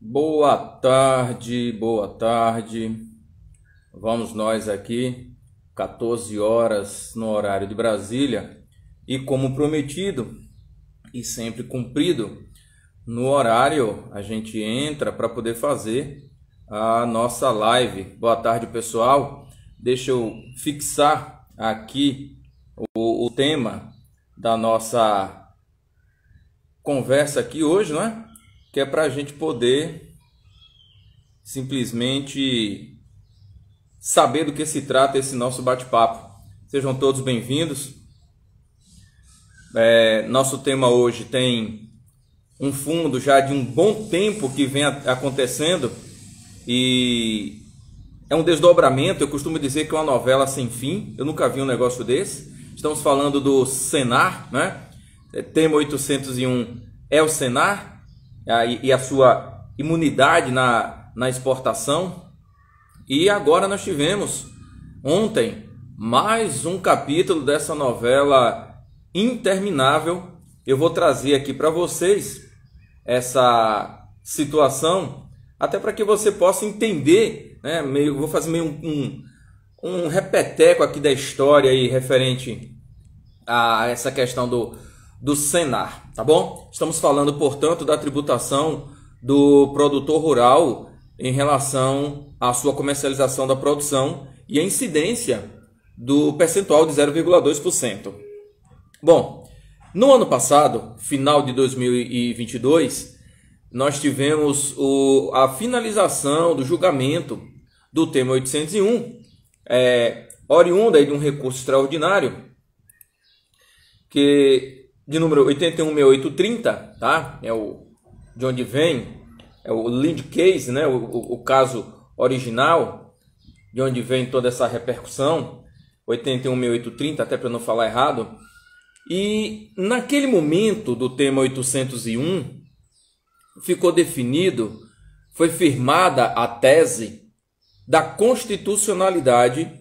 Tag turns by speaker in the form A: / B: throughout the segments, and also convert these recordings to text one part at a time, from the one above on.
A: Boa tarde, boa tarde. Vamos nós aqui, 14 horas no horário de Brasília. E como prometido e sempre cumprido, no horário a gente entra para poder fazer a nossa live. Boa tarde, pessoal. Deixa eu fixar aqui o tema da nossa conversa aqui hoje, não é? Que é para a gente poder simplesmente saber do que se trata esse nosso bate-papo. Sejam todos bem-vindos. Nosso tema hoje tem um fundo já de um bom tempo que vem acontecendo e é um desdobramento. Eu costumo dizer que é uma novela sem fim. Eu nunca vi um negócio desse. Estamos falando do Senar, né? Tema 801 é o Senar e a sua imunidade na exportação. E agora nós tivemos ontem mais um capítulo dessa novela interminável. Eu vou trazer aqui para vocês essa situação, até para que você possa entender, né? Vou fazer meio um repeteco aqui da história aí referente a essa questão do Senar, tá bom? Estamos falando, portanto, da tributação do produtor rural em relação à sua comercialização da produção e a incidência do percentual de 0,2%. Bom, no ano passado, final de 2022, nós tivemos a finalização do julgamento do tema 801, oriunda aí de um recurso extraordinário, que de número 816830, tá? De onde vem, é o lead case, né? O caso original, de onde vem toda essa repercussão, 816830, até para não falar errado. E naquele momento do tema 801, ficou definido, foi firmada a tese da constitucionalidade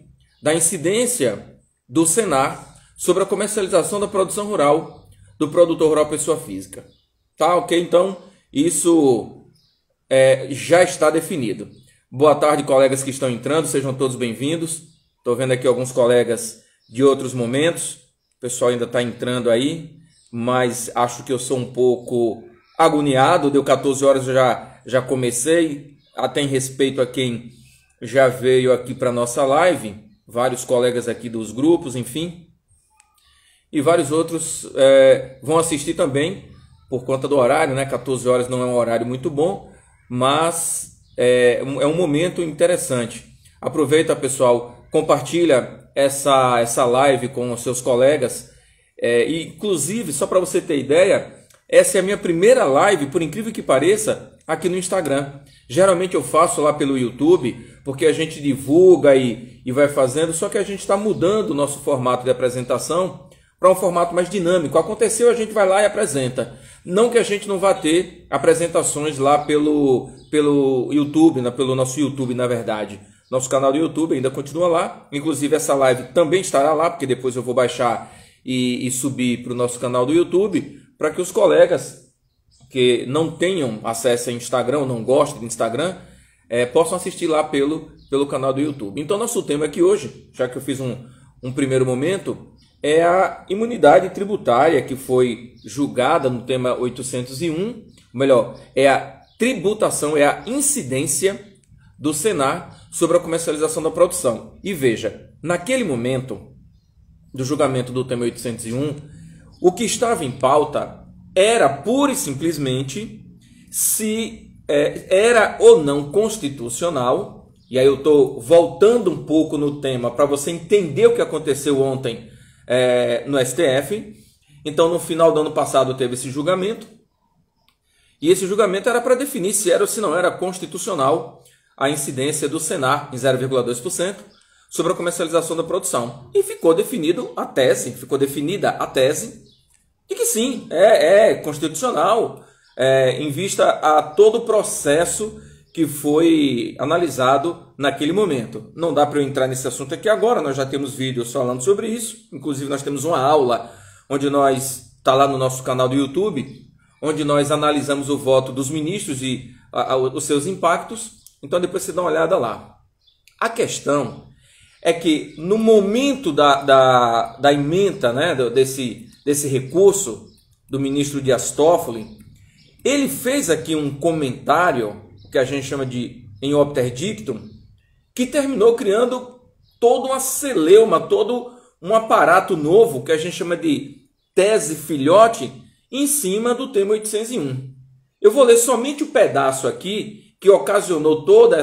A: da incidência do Senar sobre a comercialização da produção rural do produtor rural pessoa física. Tá, ok? Então, isso já está definido. Boa tarde, colegas que estão entrando, sejam todos bem-vindos. Estou vendo aqui alguns colegas de outros momentos. O pessoal ainda está entrando aí, mas acho que eu sou um pouco agoniado. Deu 14 horas, eu já comecei. Até em respeito a quem já veio aqui para a nossa live. Vários colegas aqui dos grupos, enfim. E vários outros vão assistir também, por conta do horário, né? 14 horas não é um horário muito bom, mas é um momento interessante. Aproveita, pessoal, compartilha essa live com os seus colegas. E, inclusive, só para você ter ideia, essa é a minha primeira live, por incrível que pareça, aqui no Instagram. Geralmente eu faço lá pelo YouTube, porque a gente divulga e vai fazendo, só que a gente está mudando o nosso formato de apresentação para um formato mais dinâmico. Aconteceu, a gente vai lá e apresenta. Não que a gente não vá ter apresentações lá pelo YouTube, pelo nosso YouTube, na verdade. Nosso canal do YouTube ainda continua lá. Inclusive essa live também estará lá, porque depois eu vou baixar e subir para o nosso canal do YouTube, para que os colegas que não tenham acesso a Instagram, ou não gostam de Instagram, possam assistir lá pelo canal do YouTube. Então nosso tema aqui hoje, já que eu fiz um primeiro momento, é a imunidade tributária que foi julgada no tema 801, melhor, é a tributação, é a incidência do Senar sobre a comercialização da produção. E veja, naquele momento do julgamento do tema 801, o que estava em pauta era pura e simplesmente se era ou não constitucional. E aí eu estou voltando um pouco no tema para você entender o que aconteceu ontem no STF. Então, no final do ano passado teve esse julgamento, e esse julgamento era para definir se era ou se não era constitucional a incidência do Senar em 0,2% sobre a comercialização da produção. E ficou definida a tese de que sim, é constitucional, em vista a todo o processo que foi analisado naquele momento. Não dá para eu entrar nesse assunto aqui agora, nós já temos vídeos falando sobre isso. Inclusive nós temos uma aula onde está lá no nosso canal do YouTube, onde nós analisamos o voto dos ministros e os seus impactos. Então depois você dá uma olhada lá. A questão é que no momento da ementa, né, desse recurso do ministro Dias Toffoli, ele fez aqui um comentário que a gente chama de em obter dictum, que terminou criando toda uma celeuma, todo um aparato novo que a gente chama de tese filhote em cima do tema 801. Eu vou ler somente o pedaço aqui que ocasionou toda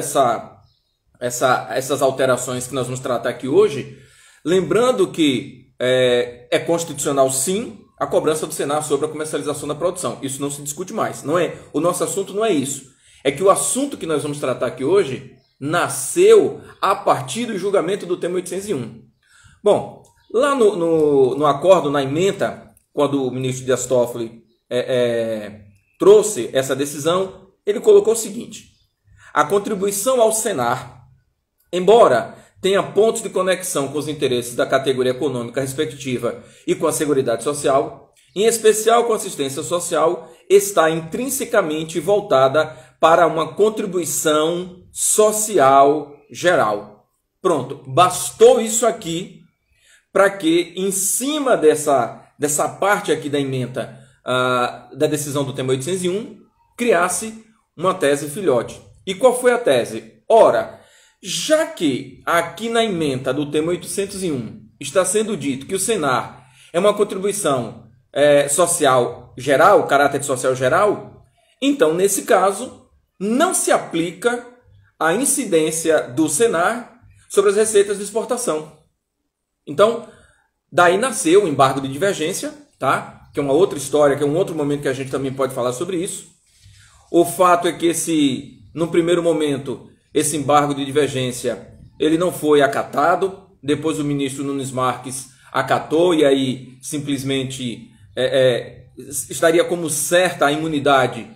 A: essas alterações que nós vamos tratar aqui hoje, lembrando que é constitucional sim a cobrança do Senar sobre a comercialização da produção. Isso não se discute mais. Não é, o nosso assunto não é isso. É que o assunto que nós vamos tratar aqui hoje nasceu a partir do julgamento do tema 801. Bom, lá no acordo, na ementa, quando o ministro Dias Toffoli trouxe essa decisão, ele colocou o seguinte: a contribuição ao Senar, embora tenha pontos de conexão com os interesses da categoria econômica respectiva e com a Seguridade Social, em especial com a assistência social, está intrinsecamente voltada para uma contribuição social geral. Pronto, bastou isso aqui para que, em cima dessa parte aqui da ementa da decisão do tema 801, criasse uma tese filhote. E qual foi a tese? Ora, já que aqui na ementa do tema 801 está sendo dito que o Senar é uma contribuição social geral, caráter de social geral, então, nesse caso, não se aplica a incidência do Senar sobre as receitas de exportação. Então, daí nasceu o embargo de divergência, tá? Que é uma outra história, que é um outro momento que a gente também pode falar sobre isso. O fato é que no primeiro momento, esse embargo de divergência, ele não foi acatado. Depois o ministro Nunes Marques acatou e aí simplesmente estaria como certa a imunidade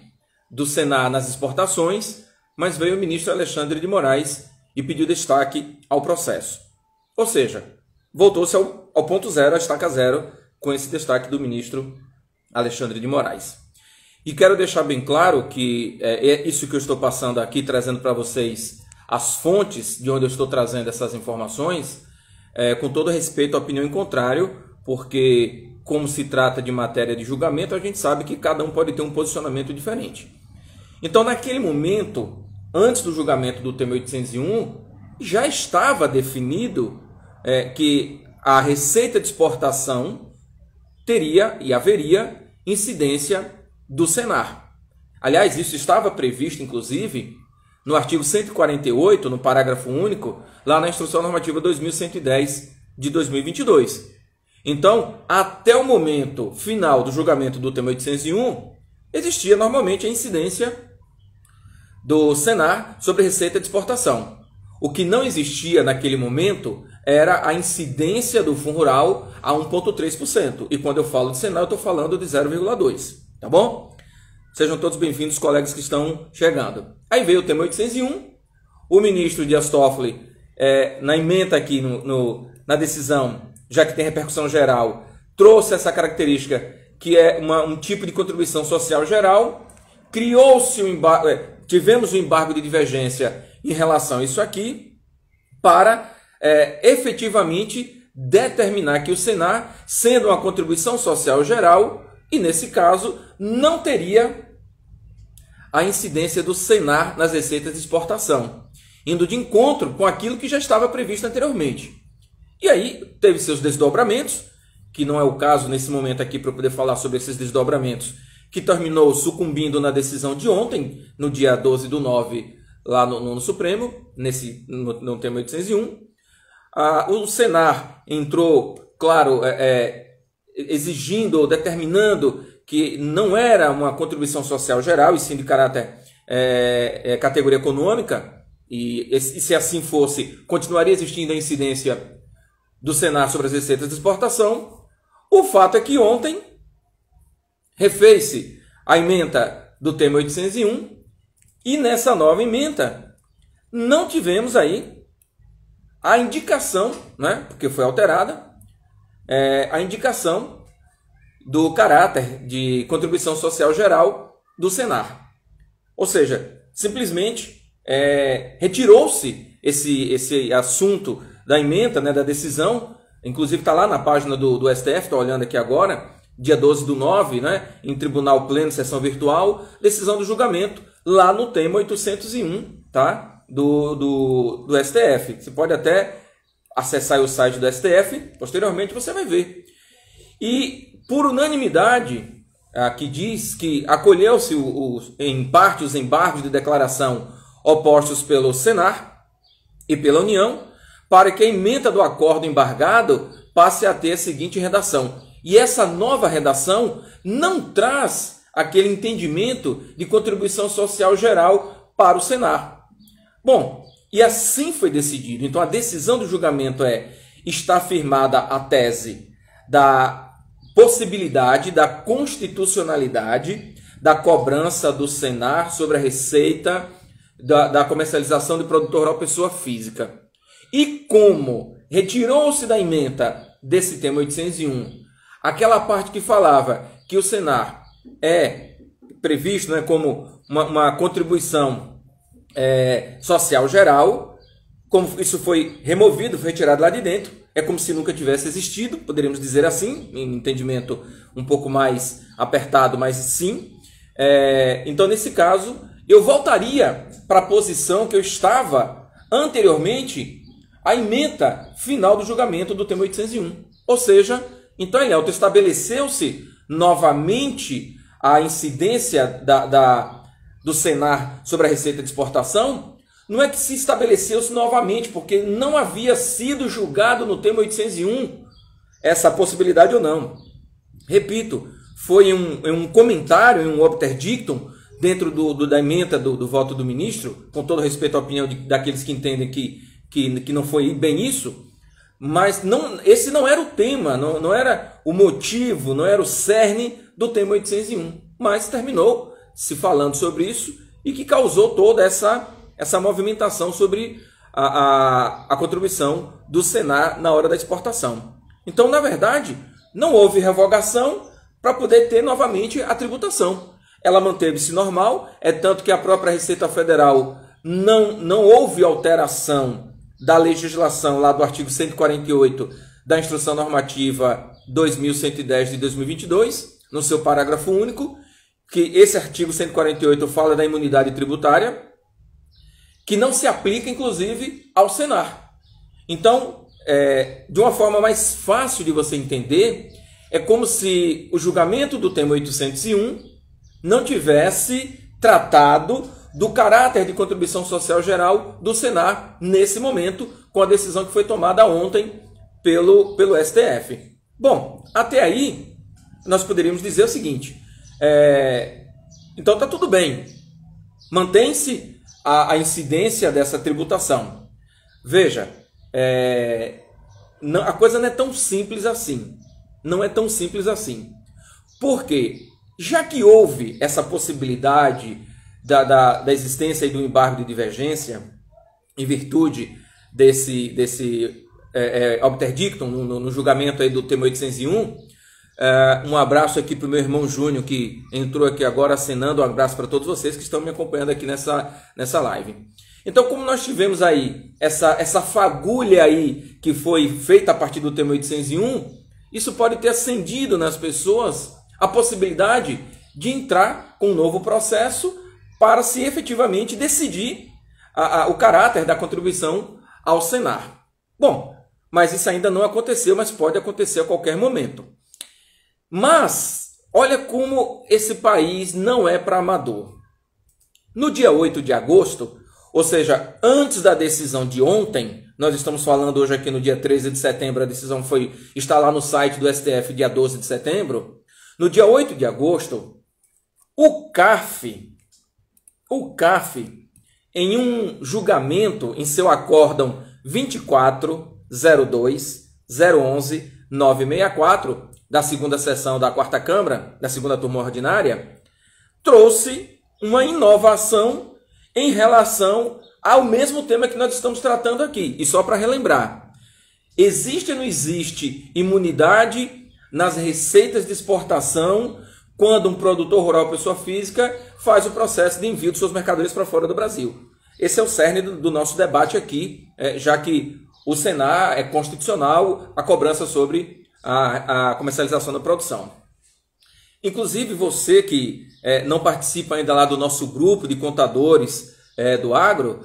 A: do Senar nas exportações, mas veio o ministro Alexandre de Moraes e pediu destaque ao processo. Ou seja, voltou-se ao ponto zero, à estaca zero, com esse destaque do ministro Alexandre de Moraes. E quero deixar bem claro que é isso que eu estou passando aqui, trazendo para vocês as fontes de onde eu estou trazendo essas informações, com todo respeito à opinião em contrário, porque como se trata de matéria de julgamento, a gente sabe que cada um pode ter um posicionamento diferente. Então, naquele momento, antes do julgamento do tema 801, já estava definido que a receita de exportação teria e haveria incidência do Senar. Aliás, isso estava previsto, inclusive, no artigo 148, no parágrafo único, lá na Instrução Normativa 2110 de 2022. Então, até o momento final do julgamento do tema 801, existia normalmente a incidência do Senar sobre receita de exportação. O que não existia naquele momento era a incidência do Fundo Rural a 1,3%. E quando eu falo de Senar, eu estou falando de 0,2%. Tá bom? Sejam todos bem-vindos, colegas que estão chegando. Aí veio o tema 801. O ministro Dias Toffoli, na ementa aqui na decisão, já que tem repercussão geral, trouxe essa característica que é um tipo de contribuição social geral. Criou-se tivemos um embargo de divergência em relação a isso aqui, para efetivamente determinar que o Senar, sendo uma contribuição social geral, e nesse caso não teria a incidência do Senar nas receitas de exportação, indo de encontro com aquilo que já estava previsto anteriormente. E aí teve seus desdobramentos, que não é o caso nesse momento aqui para eu poder falar sobre esses desdobramentos, que terminou sucumbindo na decisão de ontem, no dia 12/9, lá no Supremo, no tema 801. O Senar entrou, claro, exigindo ou determinando que não era uma contribuição social geral, e sim de caráter categoria econômica, e se assim fosse, continuaria existindo a incidência do Senar sobre as receitas de exportação. O fato é que ontem refez-se a ementa do tema 801 e nessa nova ementa não tivemos aí a indicação, né, porque foi alterada, a indicação do caráter de contribuição social geral do Senar. Ou seja, simplesmente retirou-se esse assunto da ementa, né, da decisão, inclusive está lá na página do STF, estou olhando aqui agora, dia 12/9, né, em Tribunal Pleno, sessão virtual, decisão do julgamento, lá no tema 801, tá, do STF. Você pode até acessar o site do STF, posteriormente você vai ver. E, por unanimidade, aqui diz que acolheu-se em parte os embargos de declaração opostos pelo Senar e pela União, para que a ementa do acordo embargado passe a ter a seguinte redação. E essa nova redação não traz aquele entendimento de contribuição social geral para o Senar. Bom, e assim foi decidido. Então a decisão do julgamento está firmada a tese da possibilidade da constitucionalidade da cobrança do Senar sobre a receita da comercialização de produto rural pessoa física. E como retirou-se da ementa desse tema 801 aquela parte que falava que o Senar é previsto, né, como uma contribuição social geral, como isso foi removido, foi retirado lá de dentro, é como se nunca tivesse existido, poderíamos dizer assim, em entendimento um pouco mais apertado, mas sim. Então, nesse caso, eu voltaria para a posição que eu estava anteriormente à ementa final do julgamento do tema 801. Ou seja, então ele autoestabeleceu-se novamente a incidência do Senar sobre a receita de exportação. Não é que se estabeleceu-se novamente, porque não havia sido julgado no tema 801 essa possibilidade ou não. Repito, foi um comentário, um obter dictum, dentro da ementa do voto do ministro, com todo respeito à opinião daqueles que entendem que não foi bem isso, mas esse não era o tema, não era o motivo, não era o cerne do tema 801, mas terminou se falando sobre isso e que causou toda essa movimentação sobre a contribuição do Senar na hora da exportação. Então, na verdade, não houve revogação para poder ter novamente a tributação. Ela manteve-se normal, tanto que a própria Receita Federal não houve alteração da legislação lá do artigo 148 da Instrução Normativa 2110 de 2022, no seu parágrafo único, que esse artigo 148 fala da imunidade tributária, que não se aplica, inclusive, ao Senar. Então, de uma forma mais fácil de você entender, é como se o julgamento do tema 801 não tivesse tratado do caráter de contribuição social geral do Senar nesse momento, com a decisão que foi tomada ontem pelo STF. Bom, até aí, nós poderíamos dizer o seguinte, então está tudo bem, mantém-se a incidência dessa tributação. Veja, a coisa não é tão simples assim. Não é tão simples assim. Porque, já que houve essa possibilidade da existência do embargo de divergência, em virtude desse obter dictum no julgamento aí do tema 801, um abraço aqui para o meu irmão Júnior, que entrou aqui agora acenando. Um abraço para todos vocês que estão me acompanhando aqui nessa live. Então, como nós tivemos aí essa fagulha aí que foi feita a partir do tema 801, isso pode ter acendido nas pessoas a possibilidade de entrar com um novo processo para se efetivamente decidir o caráter da contribuição ao Senar. Bom, mas isso ainda não aconteceu, mas pode acontecer a qualquer momento. Mas, olha como esse país não é para amador. No dia 8 de agosto, ou seja, antes da decisão de ontem, nós estamos falando hoje aqui no dia 13 de setembro, a decisão está lá no site do STF, dia 12 de setembro. No dia 8 de agosto, o CARF, em um julgamento em seu acórdão 24.02.011.964, da segunda sessão da quarta Câmara, da segunda turma ordinária, trouxe uma inovação em relação ao mesmo tema que nós estamos tratando aqui. E só para relembrar, existe ou não existe imunidade nas receitas de exportação quando um produtor rural, pessoa física, faz o processo de envio de suas mercadorias para fora do Brasil. Esse é o cerne do nosso debate aqui, já que o Senar é constitucional a cobrança sobre a comercialização da produção. Inclusive, você que não participa ainda lá do nosso grupo de contadores do agro,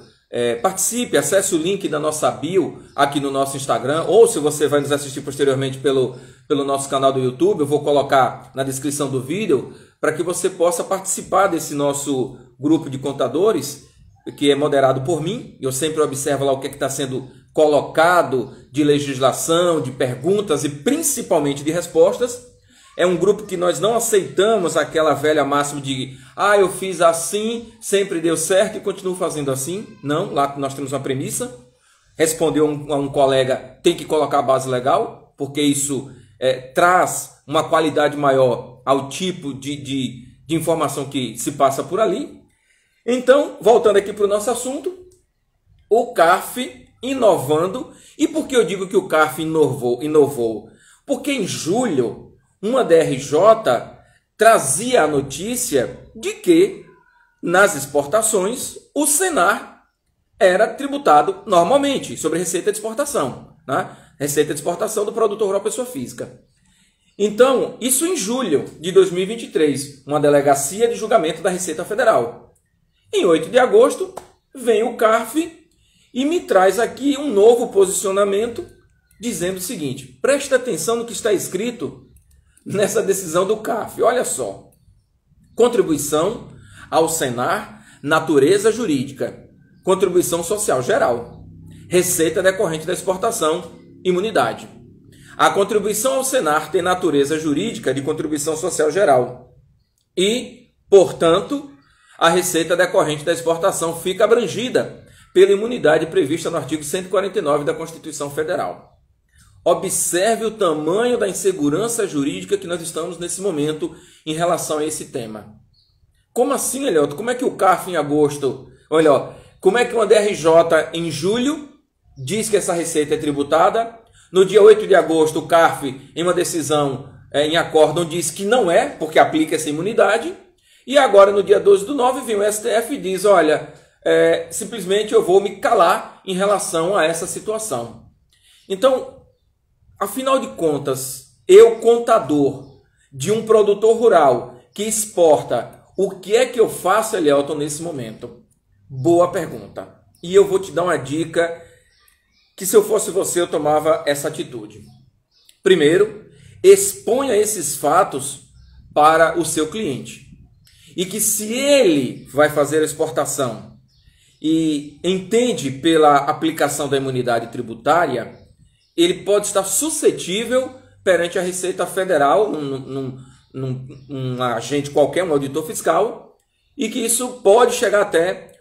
A: participe, acesse o link da nossa bio aqui no nosso Instagram, ou se você vai nos assistir posteriormente pelo nosso canal do YouTube, eu vou colocar na descrição do vídeo, para que você possa participar desse nosso grupo de contadores, que é moderado por mim. Eu sempre observo lá o que está sendo colocado de legislação, de perguntas e principalmente de respostas. É um grupo que nós não aceitamos aquela velha máxima de eu fiz assim, sempre deu certo e continuo fazendo assim. Não, lá nós temos uma premissa. Respondeu a um colega, tem que colocar a base legal, porque isso traz uma qualidade maior ao tipo de informação que se passa por ali. Então, voltando aqui para o nosso assunto, o CARF inovando. E por que eu digo que o CARF inovou? Porque em julho, uma DRJ trazia a notícia de que, nas exportações, o Senar era tributado normalmente sobre receita de exportação, né? Receita de exportação do produtor rural pessoa física. Então, isso em julho de 2023, uma delegacia de julgamento da Receita Federal. Em 8 de agosto, vem o CARF e me traz aqui um novo posicionamento dizendo o seguinte: presta atenção no que está escrito nessa decisão do CARF. Olha só: contribuição ao Senar, natureza jurídica, contribuição social geral, receita decorrente da exportação, imunidade. A contribuição ao Senar tem natureza jurídica de contribuição social geral e, portanto, a receita decorrente da exportação fica abrangida pela imunidade prevista no artigo 149 da Constituição Federal. Observe o tamanho da insegurança jurídica que nós estamos nesse momento em relação a esse tema. Como assim, Elielto? Como é que o CARF em agosto, olha, como é que uma DRJ em julho diz que essa receita é tributada? No dia 8 de agosto, o CARF, em uma decisão em acórdão, diz que não é, porque aplica essa imunidade. E agora, no dia 12/9, vem o STF e diz, olha, simplesmente eu vou me calar em relação a essa situação. Então, afinal de contas, eu, contador de um produtor rural que exporta, o que é que eu faço, Elielton, nesse momento? Boa pergunta. E eu vou te dar uma dica que, se eu fosse você, eu tomava essa atitude. Primeiro, exponha esses fatos para o seu cliente. E que, se ele vai fazer a exportação e entende pela aplicação da imunidade tributária, ele pode estar suscetível perante a Receita Federal, um agente qualquer, um auditor fiscal, e que isso pode chegar até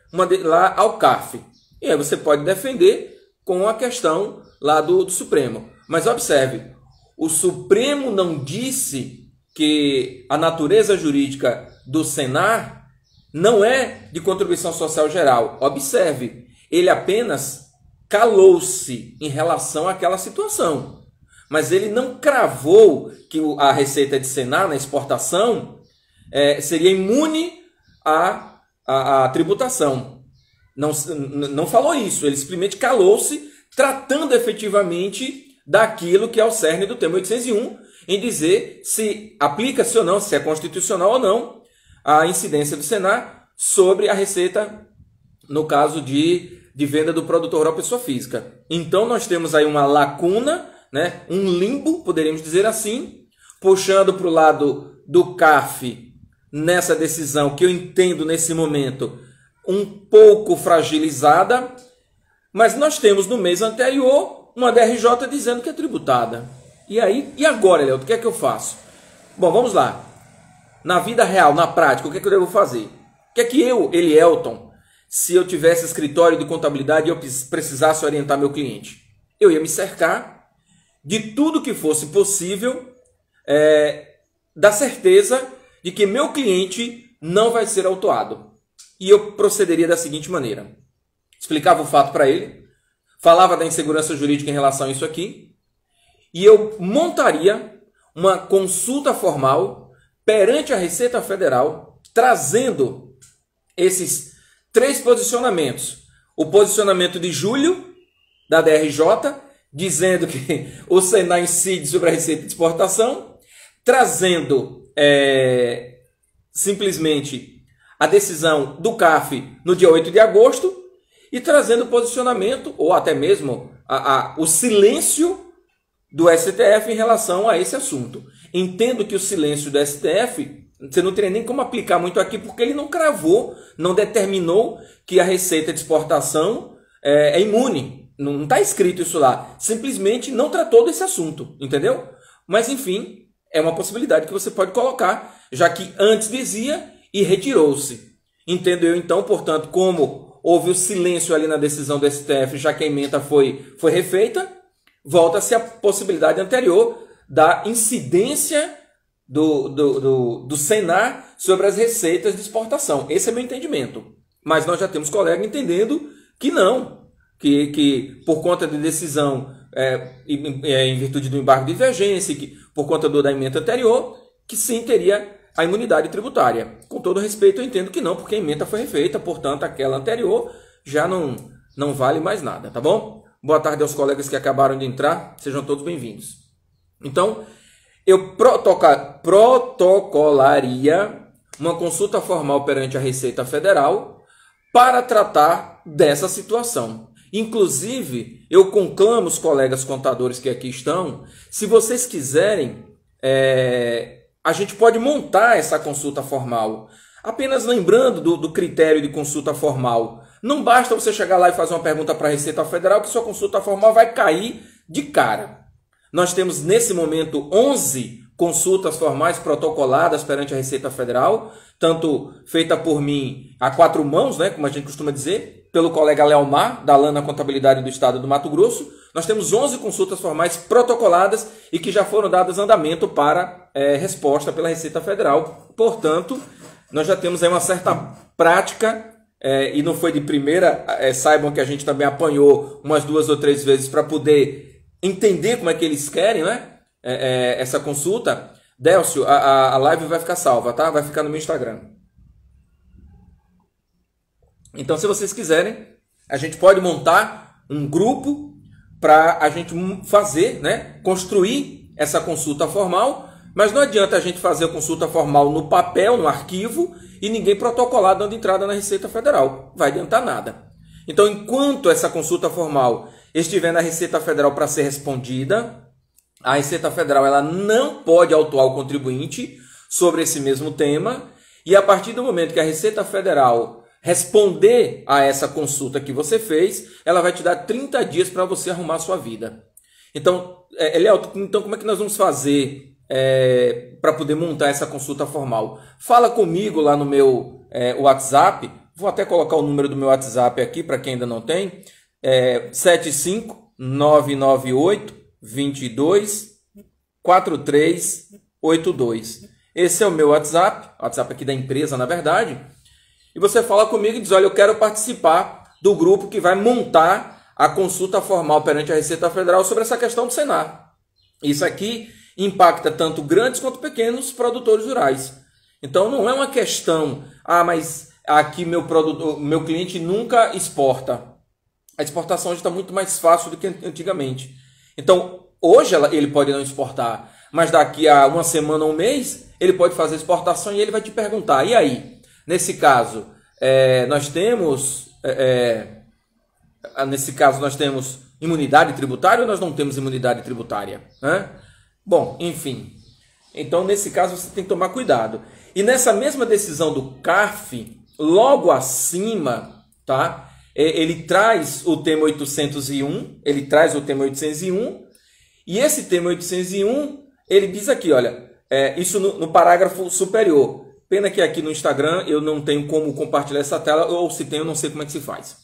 A: lá ao CARF. E aí você pode defender com a questão lá do Supremo. Mas observe, o Supremo não disse que a natureza jurídica do Senar não é de contribuição social geral. Observe, ele apenas calou-se em relação àquela situação. Mas ele não cravou que a receita de Senar na exportação seria imune à tributação. Não falou isso, ele simplesmente calou-se, tratando efetivamente daquilo que é o cerne do tema 801, em dizer se aplica-se ou não, se é constitucional ou não, a incidência do Senar sobre a receita, no caso de venda do produtor rural pessoa física. Então nós temos aí uma lacuna, né, um limbo, poderíamos dizer assim, puxando para o lado do CARF nessa decisão que eu entendo nesse momento um pouco fragilizada, mas nós temos no mês anterior uma DRJ dizendo que é tributada. E aí, e agora, Elielton, o que é que eu faço? Bom, vamos lá. Na vida real, na prática, o que é que eu devo fazer? O que é que eu, Elielton, se eu tivesse escritório de contabilidade e eu precisasse orientar meu cliente? Eu ia me cercar de tudo que fosse possível, da certeza de que meu cliente não vai ser autuado. E eu procederia da seguinte maneira: explicava o fato para ele, falava da insegurança jurídica em relação a isso aqui, e eu montaria uma consulta formal perante a Receita Federal, trazendo esses 3 posicionamentos. O posicionamento de julho, da DRJ, dizendo que o Senai incide sobre a receita de exportação, trazendo simplesmente a decisão do CAF no dia 8 de agosto e trazendo o posicionamento, ou até mesmo o silêncio do STF em relação a esse assunto. Entendo que o silêncio do STF, você não teria nem como aplicar muito aqui, porque ele não cravou, não determinou que a receita de exportação é imune. Não está escrito isso lá. Simplesmente não tratou desse assunto, entendeu? Mas, enfim, é uma possibilidade que você pode colocar, já que antes dizia e retirou-se. Entendo eu, então, portanto, como houve o silêncio ali na decisão do STF, já que a ementa foi refeita, volta-se a possibilidade anterior da incidência do Senar sobre as receitas de exportação. Esse é meu entendimento. Mas nós já temos colega entendendo que não. Que por conta de decisão, em virtude do embargo de divergência, que por conta da ementa anterior, que sim teria a imunidade tributária. Com todo respeito, eu entendo que não, porque a ementa foi refeita, portanto, aquela anterior já não vale mais nada, tá bom? Boa tarde aos colegas que acabaram de entrar, sejam todos bem-vindos. Então, eu protocolaria uma consulta formal perante a Receita Federal para tratar dessa situação. Inclusive, eu conclamo os colegas contadores que aqui estão, se vocês quiserem, a gente pode montar essa consulta formal. Apenas lembrando do critério de consulta formal. Não basta você chegar lá e fazer uma pergunta para a Receita Federal que sua consulta formal vai cair de cara. Nós temos, nesse momento, 11 consultas formais protocoladas perante a Receita Federal, tanto feita por mim a 4 mãos, né, como a gente costuma dizer, pelo colega Leomar, da Lana Contabilidade do Estado do Mato Grosso. Nós temos 11 consultas formais protocoladas e que já foram dadas andamento para resposta pela Receita Federal. Portanto, nós já temos aí uma certa prática, e não foi de primeira, saibam que a gente também apanhou umas 2 ou 3 vezes para poder entender como é que eles querem, né? Essa consulta. Délcio, a live vai ficar salva, tá? Vai ficar no meu Instagram. Então, se vocês quiserem, a gente pode montar um grupo para a gente fazer, né? Construir essa consulta formal, mas não adianta a gente fazer a consulta formal no papel, no arquivo, e ninguém protocolar dando entrada na Receita Federal. Vai adiantar nada. Então, enquanto essa consulta formal estiver na Receita Federal para ser respondida, a Receita Federal ela não pode autuar o contribuinte sobre esse mesmo tema, e a partir do momento que a Receita Federal responder a essa consulta que você fez, ela vai te dar 30 dias para você arrumar a sua vida. Então, Léo, então como é que nós vamos fazer para poder montar essa consulta formal? Fala comigo lá no meu WhatsApp, vou até colocar o número do meu WhatsApp aqui para quem ainda não tem, 75998 22 4382. Esse é o meu WhatsApp aqui da empresa, na verdade. E você fala comigo e diz, olha, eu quero participar do grupo que vai montar a consulta formal perante a Receita Federal sobre essa questão do Senar. Isso aqui impacta tanto grandes quanto pequenos produtores rurais. Então não é uma questão, mas aqui meu cliente nunca exporta. A exportação hoje está muito mais fácil do que antigamente. Então, hoje ele pode não exportar, mas daqui a uma semana ou um mês, ele pode fazer exportação e ele vai te perguntar, e aí? Nesse caso, nós temos imunidade tributária ou nós não temos imunidade tributária? Bom, enfim. Então, nesse caso, você tem que tomar cuidado. E nessa mesma decisão do CARF, logo acima, tá? Ele traz o tema 801, e esse tema 801, ele diz aqui, olha, isso no parágrafo superior. Pena que aqui no Instagram eu não tenho como compartilhar essa tela, ou se tem, eu não sei como é que se faz.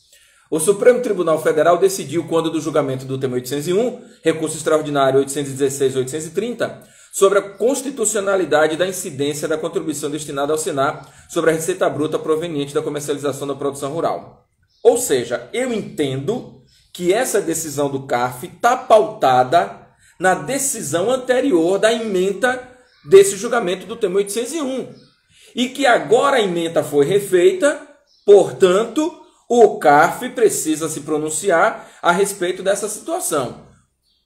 A: O Supremo Tribunal Federal decidiu, quando do julgamento do tema 801, recurso extraordinário 816-830, sobre a constitucionalidade da incidência da contribuição destinada ao Senar sobre a receita bruta proveniente da comercialização da produção rural. Ou seja, eu entendo que essa decisão do CARF está pautada na decisão anterior da ementa desse julgamento do tema 801. E que agora a ementa foi refeita, portanto, o CARF precisa se pronunciar a respeito dessa situação.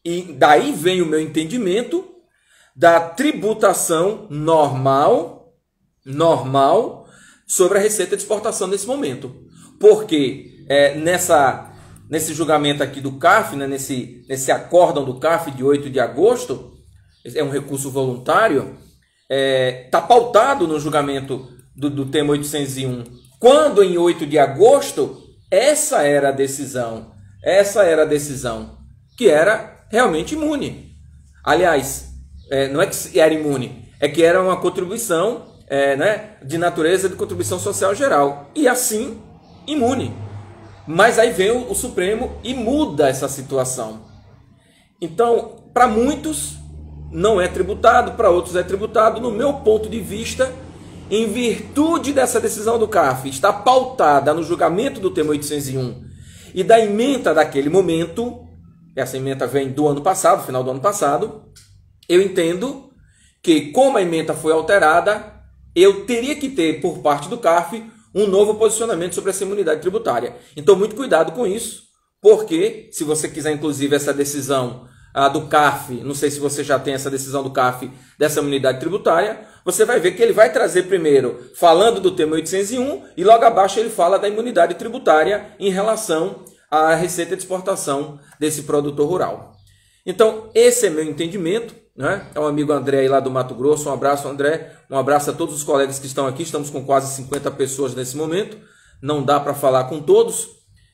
A: E daí vem o meu entendimento da tributação normal sobre a receita de exportação nesse momento. Porque nesse julgamento aqui do CARF, né, nesse acórdão do CARF de 8 de agosto, é um recurso voluntário, está pautado no julgamento do tema 801. Quando em 8 de agosto, essa era a decisão, que era realmente imune. Aliás, não é que era imune, é que era uma contribuição de natureza de contribuição social geral. E assim, imune. Mas aí vem o Supremo e muda essa situação. Então, para muitos não é tributado, para outros é tributado. No meu ponto de vista, em virtude dessa decisão do CARF, está pautada no julgamento do tema 801 e da ementa daquele momento, essa ementa vem do ano passado, final do ano passado, eu entendo que, como a ementa foi alterada, eu teria que ter, por parte do CARF, um novo posicionamento sobre essa imunidade tributária. Então, muito cuidado com isso, porque, se você quiser, inclusive, essa decisão do CARF, não sei se você já tem essa decisão do CARF dessa imunidade tributária, você vai ver que ele vai trazer primeiro, falando do tema 801, e logo abaixo ele fala da imunidade tributária em relação à receita de exportação desse produtor rural. Então, esse é meu entendimento, né? É o amigo André aí lá do Mato Grosso. Um abraço, André. Um abraço a todos os colegas que estão aqui. Estamos com quase 50 pessoas nesse momento. Não dá para falar com todos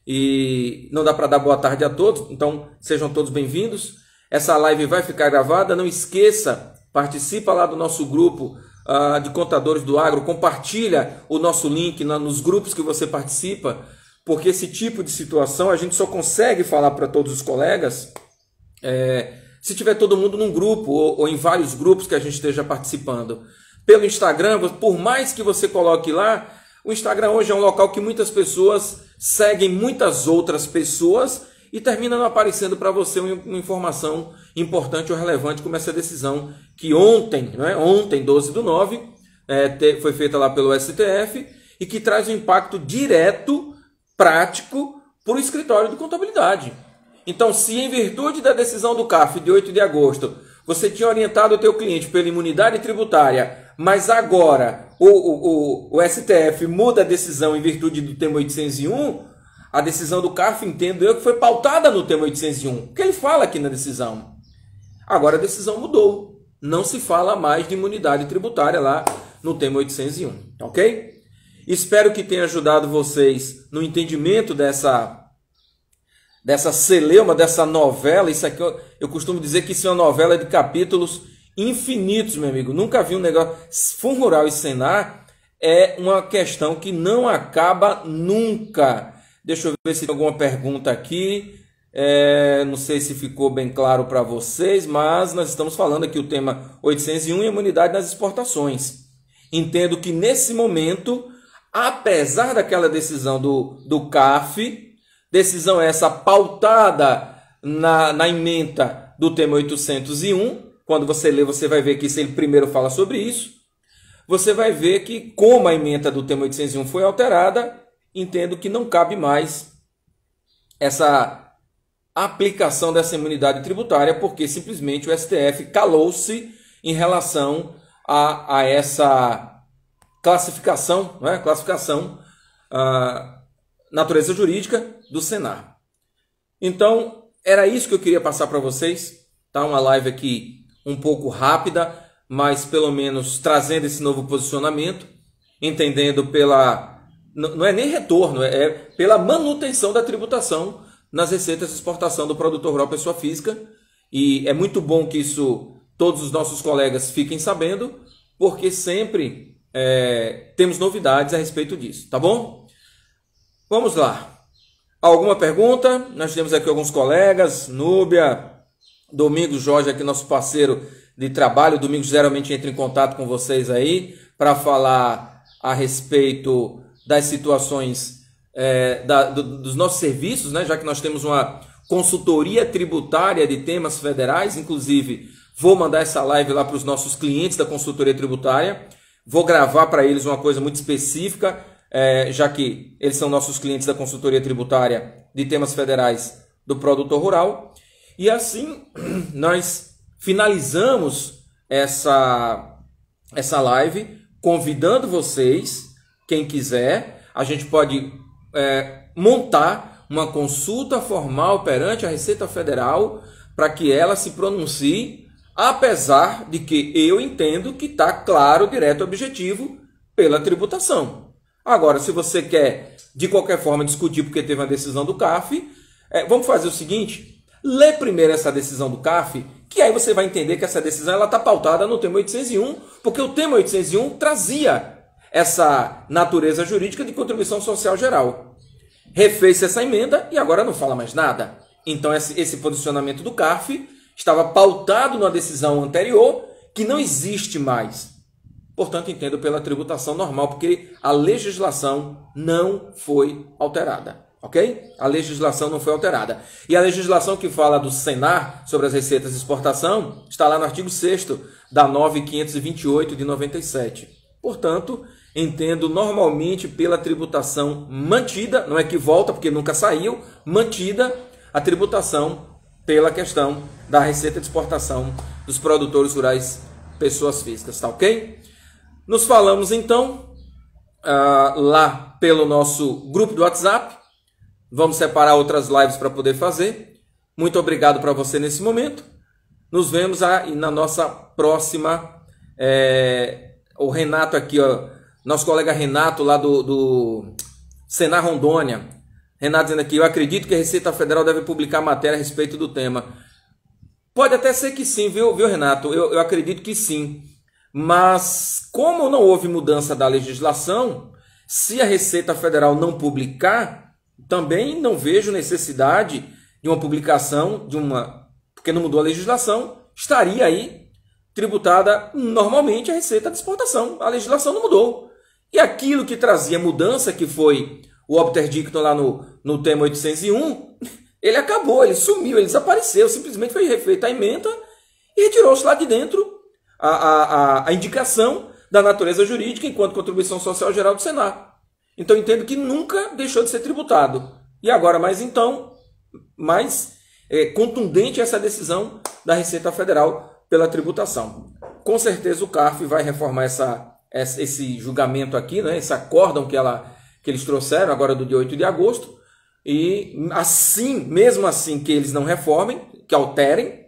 A: e não dá para dar boa tarde a todos. Então, sejam todos bem-vindos. Essa live vai ficar gravada. Não esqueça, participa lá do nosso grupo de contadores do agro. Compartilha o nosso link nos grupos que você participa, porque esse tipo de situação a gente só consegue falar para todos os colegas se tiver todo mundo num grupo ou em vários grupos que a gente esteja participando. Pelo Instagram, por mais que você coloque lá, o Instagram hoje é um local que muitas pessoas seguem muitas outras pessoas e termina não aparecendo para você uma informação importante ou relevante como essa decisão que ontem, ontem 12/9, foi feita lá pelo STF e que traz um impacto direto, prático, para o escritório de contabilidade. Então, se em virtude da decisão do CARF de 8 de agosto, você tinha orientado o teu cliente pela imunidade tributária, mas agora o STF muda a decisão em virtude do tema 801, a decisão do CARF, entendo eu, que foi pautada no tema 801. O que ele fala aqui na decisão? Agora a decisão mudou. Não se fala mais de imunidade tributária lá no tema 801, ok? Espero que tenha ajudado vocês no entendimento dessa celeuma, dessa novela. Isso aqui eu costumo dizer que isso é uma novela de capítulos infinitos, meu amigo. Nunca vi um negócio. Fundo Rural e Senar é uma questão que não acaba nunca. Deixa eu ver se tem alguma pergunta aqui. Não sei se ficou bem claro para vocês, mas nós estamos falando aqui o tema 801 e imunidade nas exportações. Entendo que nesse momento, apesar daquela decisão do CARF, decisão essa pautada na ementa do tema 801. Quando você lê, você vai ver que se ele primeiro fala sobre isso. Você vai ver que, como a ementa do tema 801 foi alterada, entendo que não cabe mais essa aplicação dessa imunidade tributária, porque simplesmente o STF calou-se em relação a essa classificação, natureza jurídica do Senar. Então, era isso que eu queria passar para vocês, tá? Uma live aqui um pouco rápida, mas pelo menos trazendo esse novo posicionamento, entendendo não é nem retorno, é pela manutenção da tributação nas receitas de exportação do produtor rural pessoa física. E é muito bom que isso todos os nossos colegas fiquem sabendo, porque sempre temos novidades a respeito disso, tá bom? Vamos lá. Alguma pergunta? Nós temos aqui alguns colegas, Núbia, Domingos Jorge, aqui nosso parceiro de trabalho. Domingos geralmente entra em contato com vocês aí para falar a respeito das situações dos nossos serviços, né? Já que nós temos uma consultoria tributária de temas federais. Inclusive, vou mandar essa live lá para os nossos clientes da consultoria tributária. Vou gravar para eles uma coisa muito específica, já que eles são nossos clientes da consultoria tributária de temas federais do produtor rural. E assim nós finalizamos essa live, convidando vocês, quem quiser, a gente pode montar uma consulta formal perante a Receita Federal para que ela se pronuncie, apesar de que eu entendo que está claro, direto e objetivo pela tributação. Agora, se você quer, de qualquer forma, discutir porque teve uma decisão do CARF, vamos fazer o seguinte, lê primeiro essa decisão do CARF, que aí você vai entender que essa decisão está pautada no tema 801, porque o tema 801 trazia essa natureza jurídica de contribuição social geral. Refez essa emenda e agora não fala mais nada. Então esse posicionamento do CARF estava pautado na decisão anterior, que não existe mais. Portanto, entendo pela tributação normal, porque a legislação não foi alterada. Ok? A legislação não foi alterada. E a legislação que fala do Senar sobre as receitas de exportação está lá no artigo 6º da 9528 de 97. Portanto, entendo normalmente pela tributação mantida, não é que volta porque nunca saiu, mantida a tributação pela questão da receita de exportação dos produtores rurais, pessoas físicas, tá ok? Nos falamos então lá pelo nosso grupo do WhatsApp. Vamos separar outras lives para poder fazer. Muito obrigado para você nesse momento. Nos vemos aí na nossa próxima. O Renato aqui, ó, nosso colega Renato lá do Senar Rondônia. Renato dizendo aqui, eu acredito que a Receita Federal deve publicar matéria a respeito do tema. Pode até ser que sim, viu Renato? Eu acredito que sim. Mas como não houve mudança da legislação, se a Receita Federal não publicar, também não vejo necessidade de uma publicação, porque não mudou a legislação, estaria aí tributada normalmente a receita de exportação. A legislação não mudou. E aquilo que trazia mudança, que foi o obter dictum lá no tema 801, ele acabou, ele sumiu, ele desapareceu, simplesmente foi refeita a emenda e retirou-se lá de dentro a indicação da natureza jurídica enquanto contribuição social geral do Senar. Então, eu entendo que nunca deixou de ser tributado. E agora, mais contundente essa decisão da Receita Federal pela tributação. Com certeza o CARF vai reformar esse julgamento aqui, né? Esse acórdão que eles trouxeram agora do dia 8 de agosto. E assim, mesmo assim que eles não reformem, que alterem,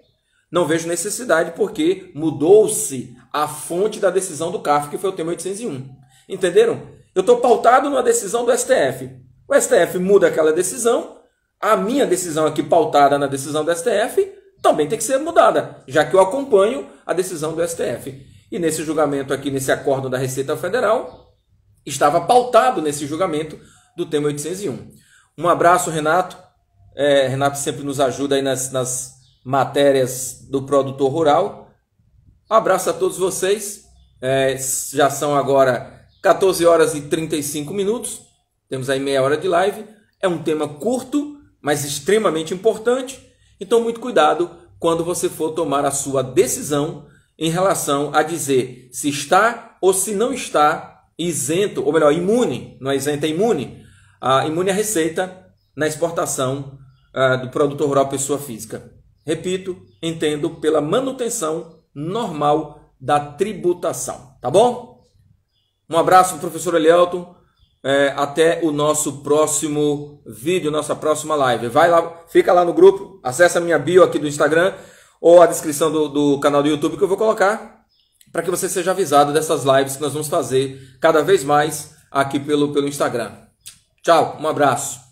A: não vejo necessidade porque mudou-se a fonte da decisão do CARF, que foi o tema 801. Entenderam? Eu estou pautado numa decisão do STF. O STF muda aquela decisão, a minha decisão aqui pautada na decisão do STF também tem que ser mudada, já que eu acompanho a decisão do STF. E nesse julgamento aqui, nesse acórdão da Receita Federal, estava pautado nesse julgamento do tema 801. Um abraço, Renato. Renato sempre nos ajuda aí nas matérias do produtor rural. Um abraço a todos vocês. Já são agora 14 horas e 35 minutos, temos aí meia hora de live. É um tema curto, mas extremamente importante. Então, muito cuidado quando você for tomar a sua decisão em relação a dizer se está ou se não está isento, ou melhor, imune, não é isento, é imune à receita na exportação do produtor rural pessoa física. Repito, entendo pela manutenção normal da tributação, tá bom? Um abraço, professor Elielton. Até o nosso próximo vídeo, nossa próxima live. Vai lá, fica lá no grupo, acessa a minha bio aqui do Instagram ou a descrição do canal do YouTube que eu vou colocar para que você seja avisado dessas lives que nós vamos fazer cada vez mais aqui pelo Instagram. Tchau, um abraço.